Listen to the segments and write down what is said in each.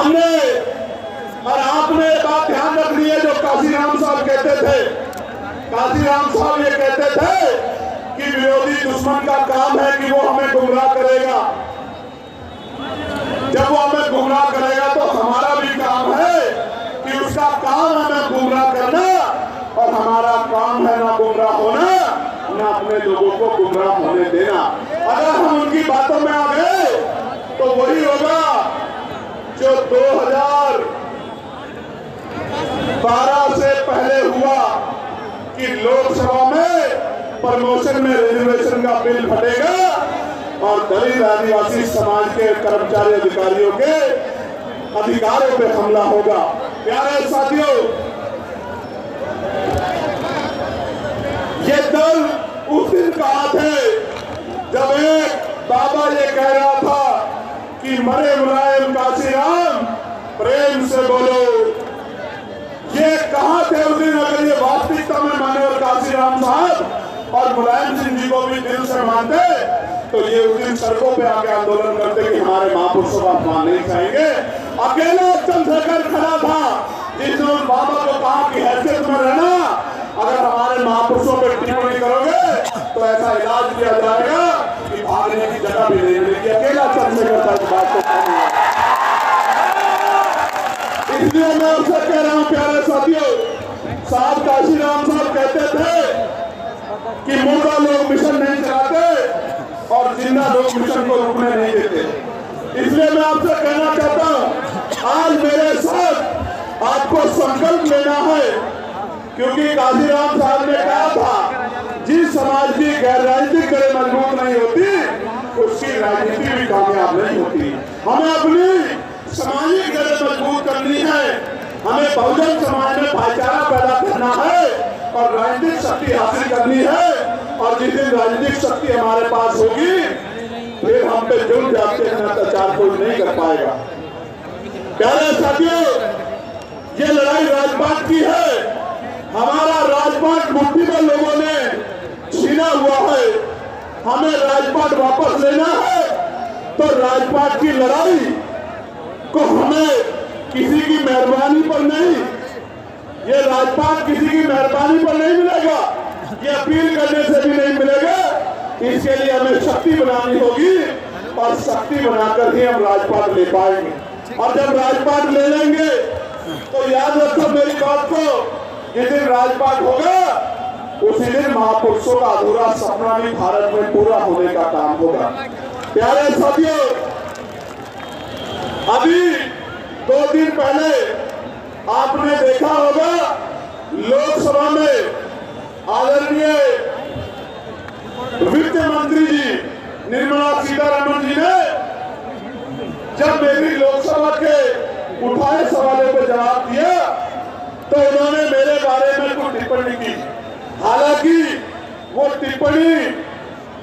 हमने और आपने बात ध्यान रखनी है, जो काशीराम साहब कहते थे, काशीराम साहब ये कहते थे कि विरोधी दुश्मन का काम है कि वो हमें गुमराह करेगा। जब वो हमें गुमराह करेगा तो हमारा भी काम है कि उसका काम है ना गुमराह करना, और हमारा काम है ना गुमराह होना, ना अपने लोगों को गुमराह होने देना। अगर हम उनकी बातों में आ गए तो वही होगा जो 2012 से पहले हुआ कि लोकसभा में प्रमोशन में रिजर्वेशन का बिल फटेगा और दलित आदिवासी समाज के कर्मचारी अधिकारियों के अधिकारों पे हमला होगा। प्यारे साथियों, ये दल उस दिन का है जब एक बाबा ये कह रहा था कि मरे मुलायम काशीराम प्रेम से बोलो। ये कहां थे उस दिन? अगर ये वास्तविकता में माननीय काशीराम साहब और मुलायम सिंह जी को भी दिल से मानते तो ये उस दिन सड़कों पे आके आंदोलन करते कि हमारे महापुरुषों का अपमान नहीं चाहेंगे। अकेला चंद्रशेखर खड़ा था जिसने उस बाबा को कहा कि हैसियत में रहना, अगर हमारे महापुरुषों पर टिप्पणी करोगे तो ऐसा इलाज किया जाएगा कि भागने की जगह भी नहीं मिलेगी। अकेला चंद्रशेखर था इस बात को। इसलिए मैं आपसे कह रहा हूं प्यारे साथियों, साहब काशीराम साहब कहते थे कि मुर्दा लोग मिशन नहीं चलाते और जिंदा लोग मिशन को रुकने नहीं देते। इसलिए मैं आपसे कहना चाहता हूं, आज मेरे साथ आपको संकल्प लेना है, क्योंकि काशीराम साहब ने कहा था जिस समाज की गैर राजनीतिक जड़ें मजबूत नहीं होती उसकी राजनीति भी कामयाब नहीं होती। हमें अपनी सामाजिक जड़ें मजबूत करनी है, हमें बहुजन समाज में भाईचारा पैदा करना है और राजनीतिक शक्ति हासिल करनी है। और जिस दिन राजनीतिक शक्ति हमारे पास होगी फिर हम पे जुर्म जाते हैं अत्याचार कोई नहीं कर पाएगा। प्यारे साथियों, ये लड़ाई राजपाट की है। हमारा राजपाट मुट्ठी में लोगों ने छीना हुआ है, हमें राजपाट वापस लेना है। तो राजपाट की लड़ाई को हमें किसी की मेहरबानी पर नहीं, ये राजपाट किसी की मेहरबानी पर नहीं मिलेगा, ये अपील करने से भी नहीं मिलेगा। इसके लिए हमें शक्ति बनानी होगी और शक्ति बनाकर ही हम राजपाट ले पाएंगे। और जब राजपाट ले लेंगे तो याद रखो मेरी बात को, जिस दिन राजपाट होगा उसी दिन महापुरुषों का अधूरा सपना भी भारत में पूरा होने का काम होगा। प्यारे साथियों, अभी 2 दिन पहले आपने देखा होगा लोकसभा में आदरणीय वित्त मंत्री जी निर्मला सीतारमण जी ने जब मेरी लोकसभा के उठाए सवालों पर जवाब दिया तो उन्होंने मेरे बारे में कुछ टिप्पणी की। हालांकि वो टिप्पणी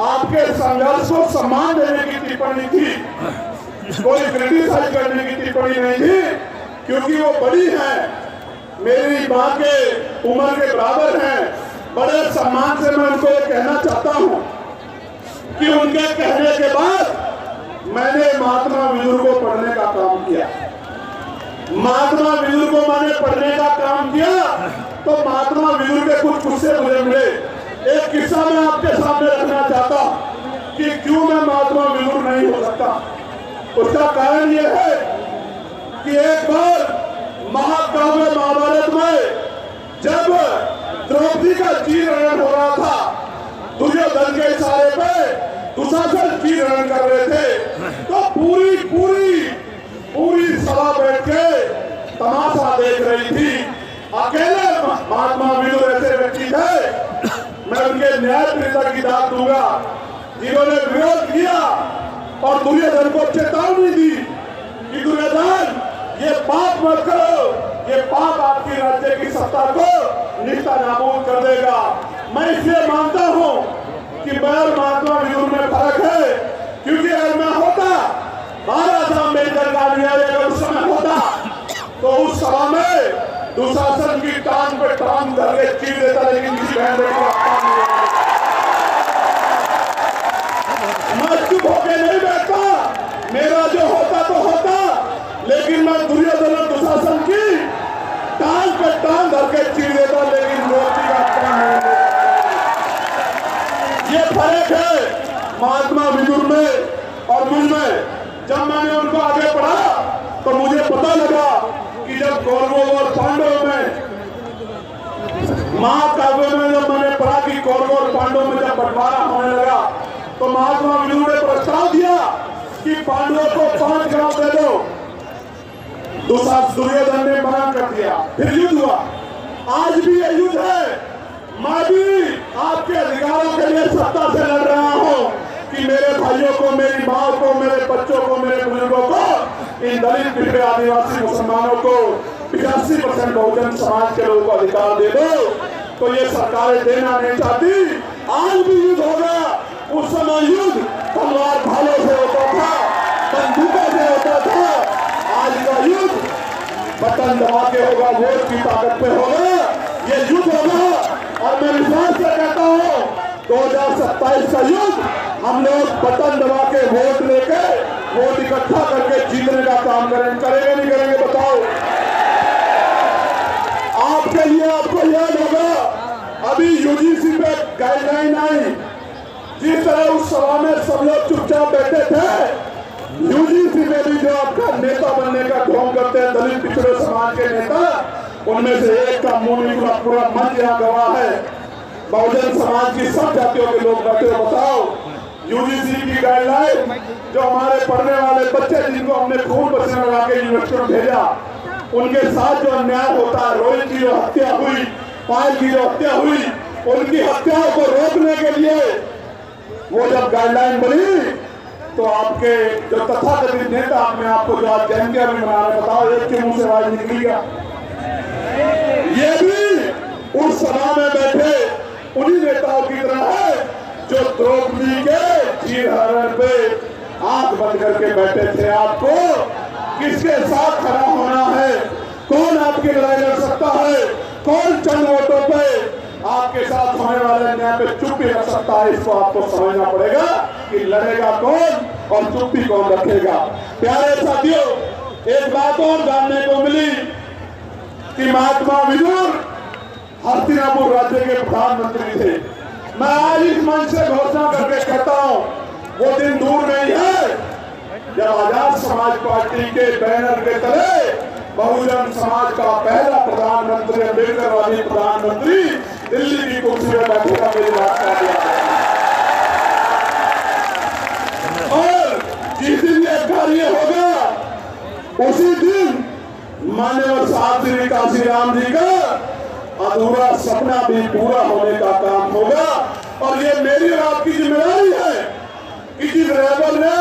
आपके संघर्ष को सम्मान देने की टिप्पणी थी, कोई क्रिटिसाइज करने की टिप्पणी नहीं थी, क्योंकि वो बड़ी हैं, मेरी मां के उम्र के बराबर हैं। बड़े सम्मान से मैं उनको ये कहना चाहता हूं कि उनके कहने के बाद मैंने महात्मा विदुर को पढ़ने का काम किया। महात्मा विदुर को मैंने पढ़ने का काम किया तो महात्मा विदुर के कुछ किस्से मुझे मिले। एक किस्सा मैं आपके सामने रखना चाहता हूं कि क्यों मैं महात्मा विदुर नहीं हो सकता। उसका कारण यह है कि एक बार महाकाव्य महाभारत में जब द्रौपदी का चीरहरण हो रहा था, दुर्योधन के इशारे पे दुशासन चीरहरण कर रहे थे, तो पूरी सभा बैठ के तमाशा देख रही थी। अकेले महात्मा विदुर ऐसे व्यक्ति थे, मैं उनके न्याय प्रियता की दाद दूंगा, जिन्होंने विरोध किया और दुर्योधन को चेतावनी दी कि दुर्योधन ये पाप मत करो, ये पाप आपकी राज्य की सत्ता को निष्ठा नाबूद कर देगा। मैं इसलिए मानता हूं कि मैं और महात्मा विदुर में फर्क है, क्योंकि अगर मैं होता बाबा साहब अम्बेडकर का न्याय अगर उस समय होता तो उस सभा में दुशासन की टांग पे टांग धर के चीर देता, लेकिन किसी बहन बेटी मैं चुप होके नहीं बैठता। मेरा जो होता तो होता, लेकिन मैं में दुर्योधन और दुशासन की टांग पे टांग धर के चीर देता, लेकिन मूर्ति का काम नहीं देता। ये फर्क है महात्मा विदुर में और मुझ में। जब मैंने उनको आगे पढ़ा तो मुझे पता लगा कि जब कौरवों और पांडवों में, महाकाव्य में जब मैंने पढ़ा कि कौरवों और पांडवों में जब बंटवारा होने लगा तो महात्मा विदुर ने प्रस्ताव दिया कि पांडवों को 5 गांव दे दो। दुर्योधन ने मना कर दिया, फिर युद्ध हुआ। आज भी ये युद्ध है। मैं भी आपके अधिकारों के लिए सत्ता से लड़ रहा हूं कि मेरे भाइयों को, मेरी माँ को, मेरे बच्चों को, मेरे बुजुर्गों को, इन दलित पिछड़े आदिवासी मुसलमानों को 85% बहुजन समाज के लोगों को अधिकार दे दो। तो ये सरकारें देना नहीं चाहती। आज भी युद्ध होगा। उस समय युद्ध तलवार भालों से होता था, बंदूकों से होता था। आज का युद्ध बटन दबा के होगा, वोट की ताकत पे होगा। ये युद्ध होगा और मैं विश्वास से कहता हूँ 2027 का युद्ध हम लोग बटन दबा के वोट लेके, वोट इकट्ठा करके जीतने का काम करेंगे नहीं करेंगे बताओ? आपके लिए आपको याद होगा अभी यूजीसी पे गाइडलाइन आई। जिस तरह उस सभा में सब लोग चुपचाप बैठे थे, यूजीसी में भी जो आपका नेता बनने का ढोंग करते हैं दलित पिछड़े समाज के नेता, उनमें से एक का मुंह निकला, पूरा मंच यहाँ गवाह है। बहुजन समाज की सब जातियों के लोग बैठे हो। बताओ यूजीसी की गाइडलाइन, जो हमारे पढ़ने वाले बच्चे जिनको हमने खून पसीना लगा के यूनिवर्सिटी में भेजा, उनके साथ जो अन्याय होता है, रोहित की जो हत्या हुई, पायल की जो हत्या हुई, उनकी हत्याओं को रोकने के लिए वो जब गाइडलाइन बनी तो आपके जो तथाकथित नेता अपने आपको जो आज जयंतियां भी मना रहे, बताओ एक के मुंह से आवाज निकली गया। ये भी उस सभा में बैठे उन्हीं नेताओं की तरह है जो द्रौपदी के चीरहरण पे आंख बंद करके बैठे थे। आपको किसके साथ खड़ा होना है, कौन आपकी लड़ाई लड़ सकता है, कौन चंद वोटों पे आपके साथ होने वाले अन्याय पे चुप्पी रख सकता है, इसको आपको समझना पड़ेगा कि लड़ेगा कौन और चुप्पी कौन रखेगा। प्यारे साथियों, एक बात और जानने को मिली कि महात्मा विदुर हस्तिनापुर राज्य के प्रधानमंत्री थे। मैं आज इस मंच से घोषणा करके कहता हूं, वो दिन दूर नहीं है जब आजाद समाज पार्टी के बैनर के तले बहुजन समाज का पहला प्रधानमंत्री, अम्बेडकरवादी प्रधानमंत्री दिल्ली की कुर्सी में बैठेगा। मेरी बात का दिया और जिस दिन ये कार्य होगा उसी दिन माननीय साहब श्री काशीराम जी का अधूरा सपना भी पूरा होने का काम होगा। और ये मेरी और आपकी जिम्मेदारी है कि जिस रेबल ने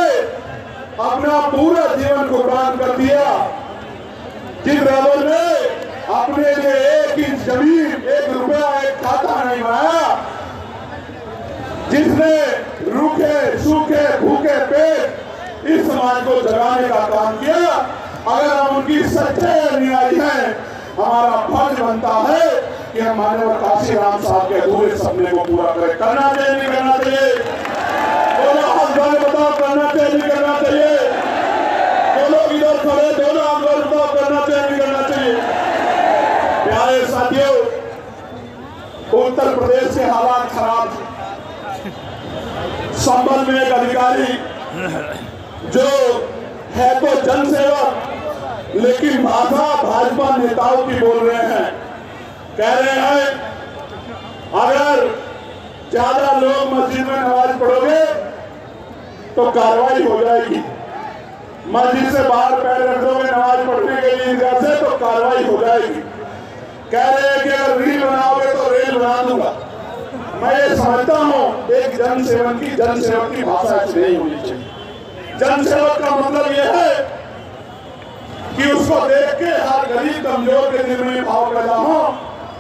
अपना पूरा जीवन कुर्बान कर दिया, जिस रेबल ने अपने लिए 1 इंच जमीन, 1 रुपया, 1 खाता नहीं बनाया, जिसने रूखे सूखे भूखे पेट इस समाज को जगाने का काम किया, अगर हम उनकी सच्चे अनुयायी हैं, हमारा फर्ज बनता है कि हम माननीय काशीराम साहब के अधूरे सपने को पूरा करें। करना चाहिए नहीं करना चाहिए? दोनों हाथ जोड़े बताओ, करना चाहिए नहीं करना चाहिए? जो लोग इधर खड़े दोनों हाथ जोड़े बताओ, करना चाहिए नहीं करना चाहिए? प्यारे साथियों, उत्तर प्रदेश के हालात खराब। संबल में एक अधिकारी जो है तो जनसेवक, लेकिन भाषा भाजपा नेताओं की बोल रहे हैं। कह रहे हैं अगर ज्यादा लोग मस्जिद में नमाज पढ़ोगे तो कार्रवाई हो जाएगी, मस्जिद से बाहर पैर रख दोगे नमाज पढ़ने के लिए इधर से तो कार्रवाई हो जाएगी। कह रहे हैं कि अगर रील बनाओगे तो रेल बना दूंगा। मैं ये समझता हूँ एक जनसेवक की भाषा ऐसी नहीं होनी चाहिए। जनसेवक का मतलब यह है कि उसको देख के हर गरीब कमजोर के दिल में भाव पैदा हो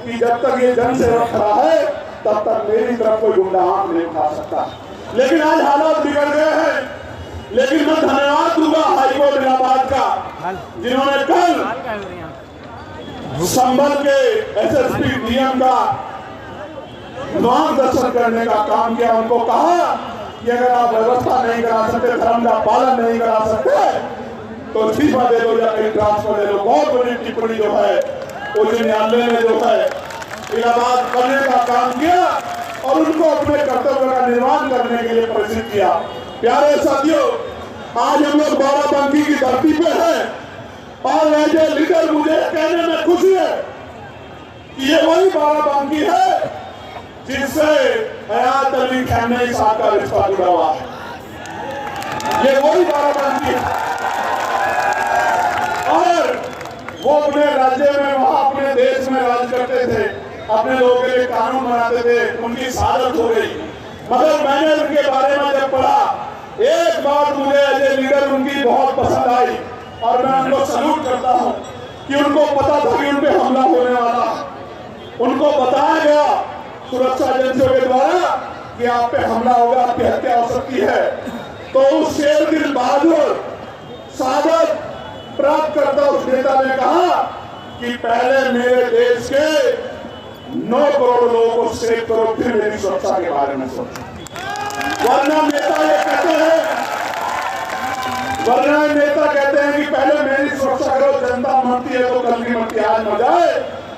कि जब तक ये जनसेवक खड़ा है तब तक मेरी तरफ कोई गुंडा हाथ नहीं उठा सकता। लेकिन आज हालात बिगड़ गए हैं। लेकिन मैं धन्यवाद दूंगा हाईकोर्ट इलाहाबाद का, जिन्होंने कल संभल के एसएसपी डीएम का मार्गदर्शन करने का काम किया। उनको कहा कि अगर आप व्यवस्था नहीं करा सकते, धर्म का पालन नहीं करा सकते, तो इस्तीफा दे दो या कहीं ट्रांसफर दे दो। बहुत बड़ी टिप्पणी जो है उच्च न्यायालय ने जो है इलाहाबाद करने का काम किया और उनको अपने कर्तव्य का निर्वहन करने के लिए प्रेरित किया। प्यारे साथियों, आज हम लोग बाराबंकी की धरती पे हैं और एज ए लीडर मुझे कहने में खुशी है कि ये वही बाराबंकी है जिससे हयात अली खamenei साहब का रिश्ता जुड़ा हुआ है। ये वही बाराबंकी है और वो अपने राज्य में, वहां अपने देश में राज करते थे, अपने लोगों के लिए कानून बनाते थे। उनकी शहादत हो गई, मगर मैंने उनके बारे में जब पढ़ा, एक बात मुझे एज ए लीडर उनकी बहुत पसंद आई और मैं उनको सल्यूट करता हूं कि उनको पता था कि उन पे हमला होने वाला। उनको बताया गया सुरक्षा एजेंसियों के द्वारा कि आप पे हमला होगा, आपकी हत्या हो सकती है। तो उस शेर दिल बहादुर शहादत प्राप्त करता उस नेता ने कहा कि पहले मेरे देश के 9 करोड़ लोगों को सेव करो, फिर मेरी सुरक्षा के बारे में सोचो। वरना नेता ये कहते हैं, कि पहले मेरी सुरक्षा करो, जनता मरती है तो कल की मरती आज मर जाए।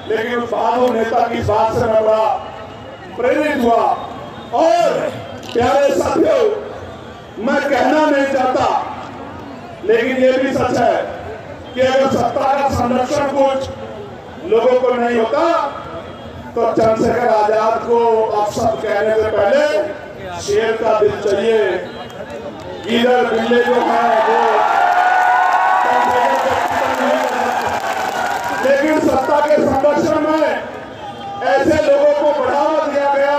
लेकिन उस बहादुर नेता की बात से मैं बड़ा प्रेरित हुआ। और प्यारे साथियों, मैं कहना नहीं चाहता, लेकिन ये भी सच है कि अगर सत्ता का संरक्षण कुछ लोगों को नहीं होता तो चंद्रशेखर आजाद को अपशब्द कहने से पहले शेर का दिल चाहिए। इधर बिल्ले जो है वो लेकिन सत्ता के संरक्षण में ऐसे लोगों को बढ़ावा दिया गया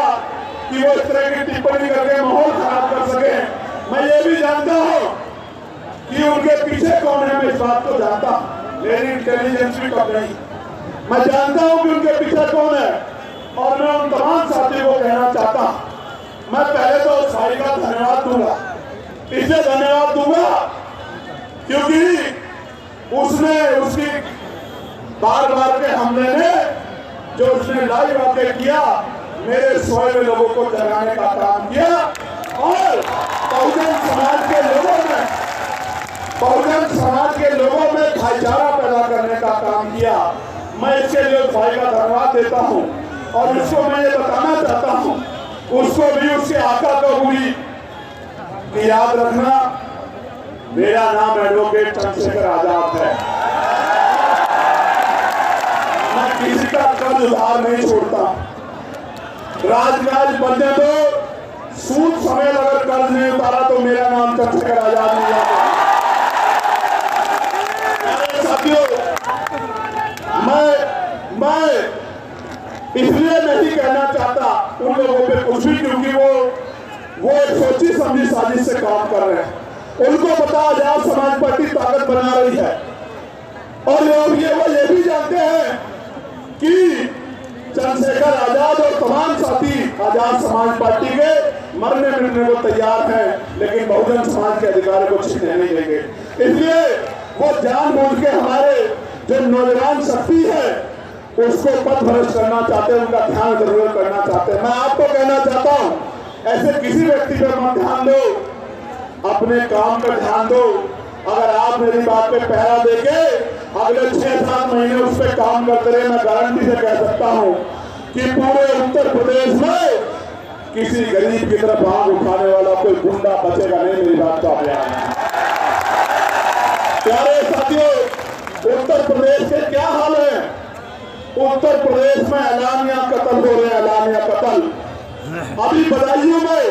कि वो इस तरह की टिप्पणी करके माहौल खराब कर सके। मैं ये भी जानता हूं कि उनके पीछे कौन है, मैं इस बात को जानता हूं, लेकिन इंटेलिजेंस भी कम नहीं। मैं जानता हूं कि उनके पीछे कौन है और मैं उन तमाम साथियों को कहना चाहता हूं, मैं पहले तो उस भाई का धन्यवाद दूंगा, इसलिए धन्यवाद दूंगा क्योंकि उसने उसकी बार के हमले ने जो उसने लाइव आके किया, मेरे सोए हुए लोगों को जगाने का काम किया और बहुजन समाज के लोगों में भाईचारा पैदा करने का काम किया। मैं इसके लिए उस भाई का धन्यवाद देता हूं और उसको मैं ये बताना चाहता हूं, उसको भी उसके आका को हुई कि याद रखना, मेरा नाम एडवोकेट चंद्रशेखर आजाद है। मैं किसी का कर्ज उधार नहीं छोड़ता। राजकाज बनने दो, सूद समेत अगर कर्ज नहीं उतारा तो मेरा नाम चंद्रशेखर आजाद नहीं आता। साथियों, मैं इसलिए नहीं कहना चाहता उन लोगों पे कुछ भी, क्योंकि वो एक सोची समझी साजिश से काम कर रहे हैं। उनको पता आजाद समाज पार्टी ताकत बना रही है और वो ये भी जानते हैं कि चंद्रशेखर आजाद और तमाम साथी आजाद समाज पार्टी के मरने मिटने को तैयार हैं, लेकिन बहुजन समाज के अधिकारों को छीनने नहीं देंगे। इसलिए वो जानबूझ के हमारे जो नौजवान शक्ति है उसको पथ भ्रष्ट करना चाहते हैं, उनका ध्यान जरूर करना चाहते हैं। मैं आपको कहना चाहता हूं, ऐसे किसी व्यक्ति पर मत ध्यान दो, अपने काम पर ध्यान दो। अगर आप मेरी बात पे पहरा देके अगले 6-7 महीने उस पर काम करते रहे, मैं गारंटी से कह सकता हूं कि पूरे उत्तर प्रदेश में किसी गरीब की तरफ आग उठाने वाला कोई गुंडा बचेगा नहीं। मेरी बात का अभियान। प्यारे साथियों, उत्तर प्रदेश के क्या हाल है? उत्तर प्रदेश में एलानिया कत्ल हो रहे हैं, एलानिया कत्ल। अभी बदायूं में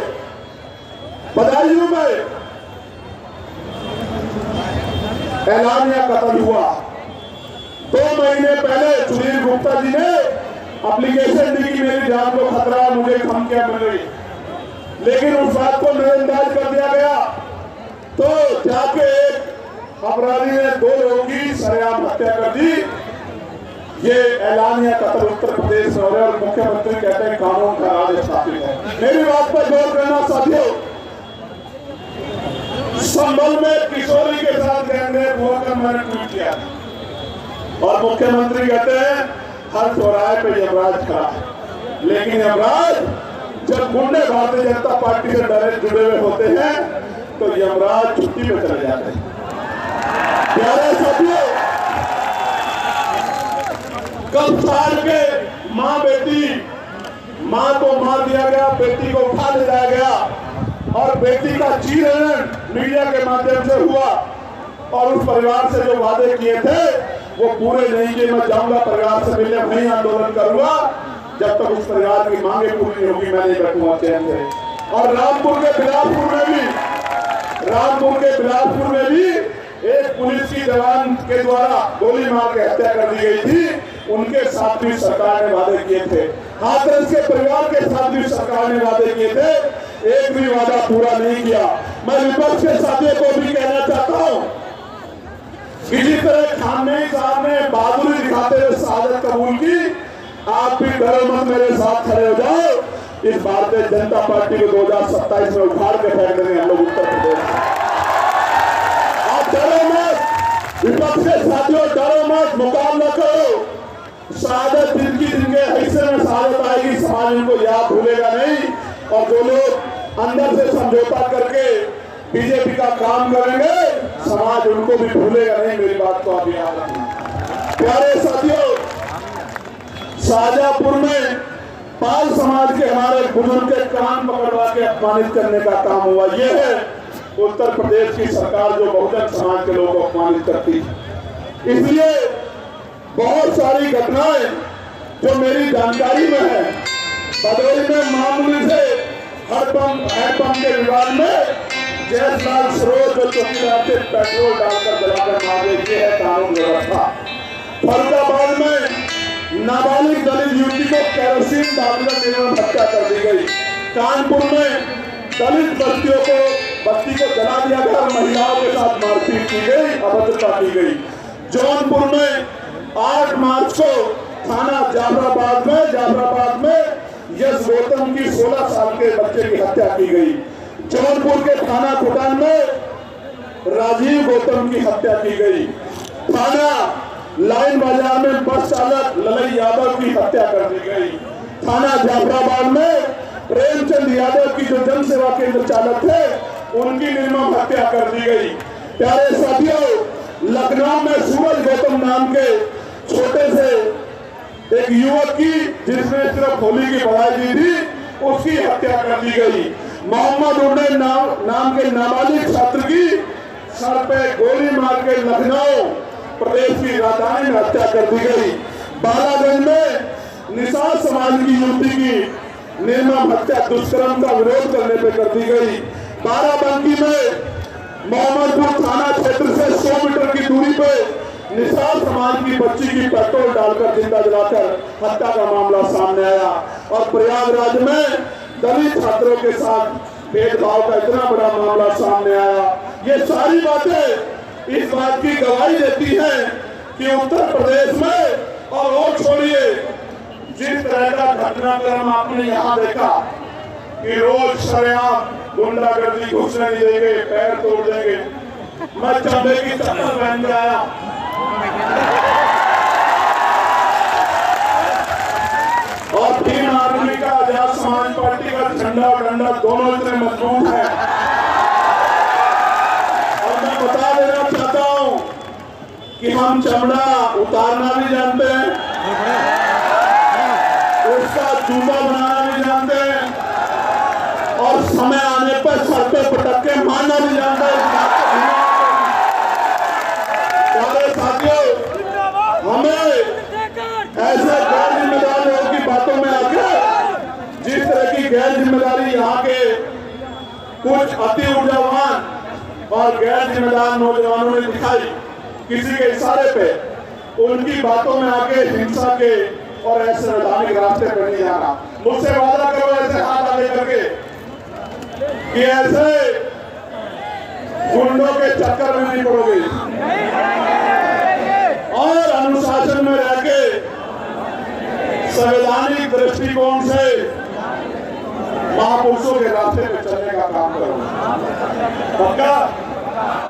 एलानिया कत्ल हुआ। 2 महीने पहले सुनील गुप्ता जी ने एप्लीकेशन दी कि मेरी जान को खतरा, मुझे धमकियां मिल रही, लेकिन उस बात को नजरअंदाज कर दिया गया। तो जाके एक अपराधी ने 2 लोगों की सरेआम हत्या कर दी। ये एलानिया कत्ल उत्तर प्रदेश में हो रहा है और मुख्यमंत्री कहते हैं कानून का राज स्थापित है। मेरी बात पर गौर करना साथियों, संभल में किशोरी के साथ गैंगरेप हुआ कर मैंने ट्वीट किया और मुख्यमंत्री कहते हैं हर चौराहे पे यमराज खड़ा है। लेकिन यमराज जब गुंडे भारतीय जनता पार्टी से जुड़े हुए होते हैं तो यमराज छुट्टी पे चले जाते हैं। प्यारे साथियों, कब साल के माँ को मार दिया गया, बेटी को उठा ले जाया गया और बेटी का चीरहरण मीडिया के माध्यम से हुआ और उस परिवार से जो वादे किए थे वो पूरे नहीं किए। मैं जाऊंगा परिवार से मिलने, वहीं आंदोलन करूंगा जब तक उस परिवार की मांगे पूरी नहीं होगी, मैं नहीं बैठूंगा चैन से। और रामपुर के बिलासपुर में भी एक पुलिस की जवान के द्वारा गोली मार के हत्या कर दी गई थी। उनके साथ भी सरकार ने वादे किए थे, हाथरस के परिवार के साथ भी सरकार ने वादे किए थे, एक भी वादा पूरा नहीं किया। मैं विपक्ष के साथियों को भी कहना चाहता हूं, किसी तरह खामनेई साहब ने बहादुरी दिखाते हुए शहादत कबूल की, आप भी डरो मत, मेरे साथ खड़े हो जाओ। इस भारतीय जनता पार्टी को 2027 में उखाड़ के फेंक देंगे हम लोग उत्तर प्रदेश। आप डरो मत, विपक्ष के साथियों डरो मत, मुकाबला करो। शहादत जिनकी जिनके हिस्से में शहादत आएगी, समाज इनको याद भूलेगा नहीं। और जो लोग अंदर से समझौता करके बीजेपी का काम करेंगे, समाज उनको भी भूलेगा नहीं। मेरी बात को आप याद रखना। प्यारे साथियों, शाहजहांपुर में पाल समाज के हमारे बुजुर्ग के कान पकड़वा के अपमानित करने का काम हुआ। यह है उत्तर प्रदेश की सरकार जो बहुजन समाज के लोगों को अपमानित करती है। इसलिए बहुत सारी घटनाएं जो मेरी जानकारी में है, भदोही में मामूली से हैंडपंप के विवाद में जयलाल सरोज जो चौकीदार से पेट्रोल डालकर जलाकर मार देते हैं कानून व्यवस्था। फरीदाबाद में नाबालिग दलित युवती को केरोसिन डालकर निर्मम हत्या कर दी गई। कानपुर में दलित बस्ती को जला दिया गया और महिलाओं के साथ मारपीट की गई, अभद्रता की गई। जौनपुर में 8 मार्च को थाना जाफराबाद में यश गौतम की 16 साल के बच्चे की हत्या की गई। जौनपुर के थाना खुटान में राजीव गौतम की हत्या की गई। थाना लाइन बाजार में बस चालक ललई यादव की हत्या कर दी गई। थाना जाफराबाद में प्रेमचंद यादव की जो जन सेवा केंद्र चालक थे, उनकी निर्मम हत्या कर दी गई। प्यारे साथियों, लखनऊ में सूरज गौतम नाम के छोटे से एक युवक की, जिसने सिर्फ होली की बधाई दी थी, उसकी हत्या कर दी गई। मोहम्मद उन्नैन नाम के नाबालिग छात्र की सर पे गोली मार के लखनऊ प्रदेश की राजधानी में हत्या कर दी गई। बालागंज में निषाद समाज की युवती की निर्मम हत्या दुष्कर्म का विरोध करने पे कर दी गई। बाराबंकी में मोहम्मदपुर थाना क्षेत्र से 100 मीटर की दूरी पे निषाद समाज की बच्ची की पेट्रोल डालकर जिंदा जलाकर हत्या का मामला सामने आया। और प्रयागराज में दलित छात्रों के साथ भेदभाव का इतना बड़ा मामला सामने आया। ये सारी बातें इस बात की गवाही देती है कि उत्तर प्रदेश में, और वो छोड़िए, जिस तरह का घटनाक्रम आपने यहाँ देखा कि रोज शरेआम गुंडागर्दी, घुसने नहीं देंगे, पैर तोड़ देंगे। मैं चंबे की चप्पल पहन के आया, और भीम आर्मी का, आजाद समाज पार्टी का झंडा और डंडा दोनों इतने मजबूत है। और मैं बता देना चाहता हूं कि हम चमड़ा उतारना भी जानते हैं, उसका जूता बनाना भी जानते हैं, और समय आने पर सर पे पटक के मारना भी जानते हैं। साथियों, हमें ऐसे गैर जिम्मेदार लोगों की बातों में आकर, जिस तरह की गैर जिम्मेदारी यहाँ के कुछ अति ऊर्जावान और गैर जिम्मेदार नौजवानों ने दिखाई किसी के इशारे पे, उनकी बातों में आके हिंसा के और ऐसे वैधानिक रास्ते पर नहीं जाना। मुझसे वादा करो ऐसे हाथ आगे करके कि ऐसे गुंडों के चक्कर में नहीं पड़ोगे, और अनुशासन में रह के संवैधानिक दृष्टिकोण से महापुरुषों के रास्ते पे चलने का काम करो। पक्का?